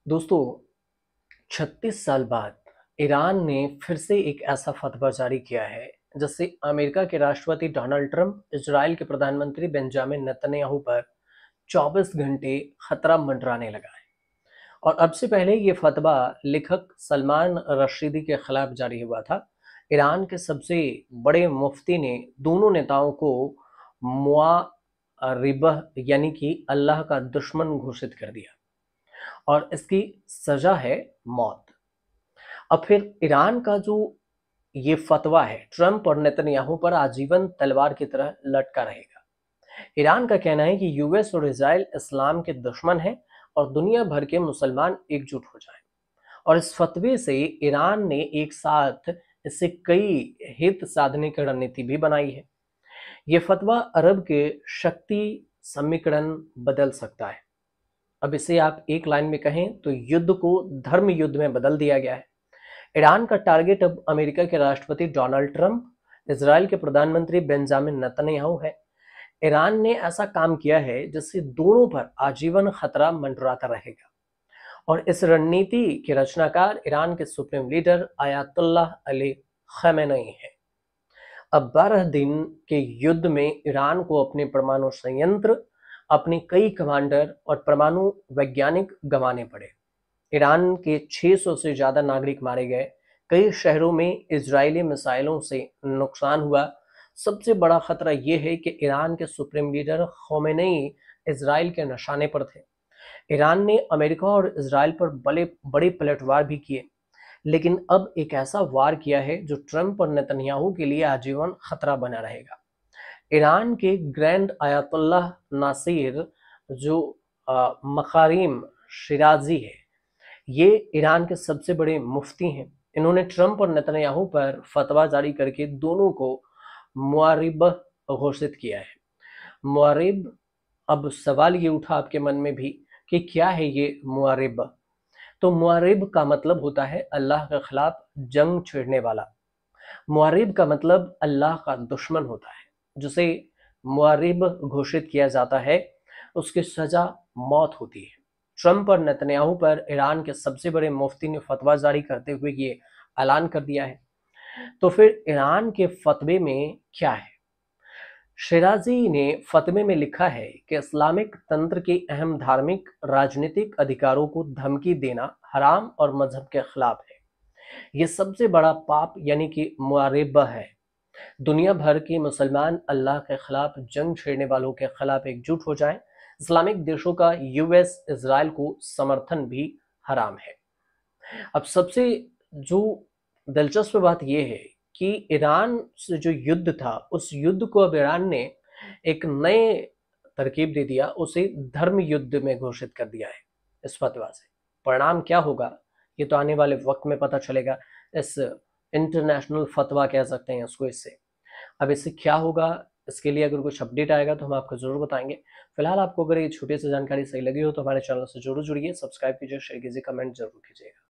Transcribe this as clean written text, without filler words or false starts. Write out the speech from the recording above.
दोस्तों, 36 साल बाद ईरान ने फिर से एक ऐसा फतवा जारी किया है जिससे अमेरिका के राष्ट्रपति डोनाल्ड ट्रंप, इजराइल के प्रधानमंत्री बेंजामिन नेतन्याहू पर 24 घंटे खतरा मंडराने लगा है। और अब से पहले ये फतवा लेखक सलमान रशीदी के खिलाफ जारी हुआ था। ईरान के सबसे बड़े मुफ्ती ने दोनों नेताओं को मुआरिबह यानी कि अल्लाह का दुश्मन घोषित कर दिया और इसकी सजा है मौत। अब फिर ईरान का जो ये फतवा है ट्रंप और नेतन्याहू पर आजीवन तलवार की तरह लटका रहेगा। ईरान का कहना है कि यूएस और इजराइल इस्लाम के दुश्मन हैं और दुनिया भर के मुसलमान एकजुट हो जाएं। और इस फतवे से ईरान ने एक साथ इससे कई हित साधने की रणनीति भी बनाई है। ये फतवा अरब के शक्ति समीकरण बदल सकता है। अब इसे आप एक लाइन में कहें तो युद्ध को धर्म युद्ध में बदल दिया गया है। ईरान का टारगेट अब अमेरिका के राष्ट्रपति डोनाल्ड ट्रंप, इजराइल के प्रधानमंत्री बेंजामिन नेतन्याहू है। ईरान ने ऐसा काम किया है जिससे दोनों पर आजीवन खतरा मंडराता रहेगा। और इस रणनीति के रचनाकार ईरान के supreme leader Ayatollah Ali Khamenei है। अब 12 दिन के युद्ध में ईरान को अपने परमाणु संयंत्र, अपने कई कमांडर और परमाणु वैज्ञानिक गंवाने पड़े। ईरान के 600 से ज्यादा नागरिक मारे गए। कई शहरों में इजरायली मिसाइलों से नुकसान हुआ। सबसे बड़ा खतरा यह है कि ईरान के सुप्रीम लीडर खोमेनी इजराइल के निशाने पर थे। ईरान ने अमेरिका और इजराइल पर बड़े पलटवार भी किए, लेकिन अब एक ऐसा वार किया है जो ट्रंप और नेतन्याहू के लिए आजीवन खतरा बना रहेगा। ईरान के ग्रैंड आयतुल्लाह नासिर जो मकारिम शिराजी है, ये ईरान के सबसे बड़े मुफ्ती हैं। इन्होंने ट्रंप और नेतन्याहू पर फतवा जारी करके दोनों को मुआरिब घोषित किया है। मुआरिब, अब सवाल ये उठा आपके मन में भी कि क्या है ये मुआरिब। तो मुआरिब का मतलब होता है अल्लाह के खिलाफ जंग छेड़ने वाला। मुआरिब का मतलब अल्लाह का दुश्मन होता है। जिसे मुआरिब घोषित किया जाता है उसकी सजा मौत होती है। ट्रंप और नेतन्याहू पर ईरान के सबसे बड़े मुफ्ती ने फतवा जारी करते हुए ये ऐलान कर दिया है। तो फिर ईरान के फतवे में क्या है? शिराजी ने फतवे में लिखा है कि इस्लामिक तंत्र के अहम धार्मिक राजनीतिक अधिकारों को धमकी देना हराम और मजहब के खिलाफ है। ये सबसे बड़ा पाप यानी कि मुआरिबा है। दुनिया भर के मुसलमान अल्लाह के खिलाफ जंग छेड़ने वालों के खिलाफ एकजुट हो जाएं। इस्लामिक देशों का यूएस इजराइल को समर्थन भी हराम है। अब सबसे जो दिलचस्प बात यह है कि ईरान से जो युद्ध था उस युद्ध को अब ईरान ने एक नए तरकीब दे दिया, उसे धर्म युद्ध में घोषित कर दिया है। इस फतवा से परिणाम क्या होगा ये तो आने वाले वक्त में पता चलेगा। इस इंटरनेशनल फतवा कह सकते हैं इसको। इससे अब इससे क्या होगा, इसके लिए अगर कुछ अपडेट आएगा तो हम आपको जरूर बताएंगे। फिलहाल आपको अगर ये छोटी सी जानकारी सही लगी हो तो हमारे चैनल से जरूर जुड़िए, सब्सक्राइब कीजिए, शेयर कीजिए, कमेंट जरूर कीजिएगा।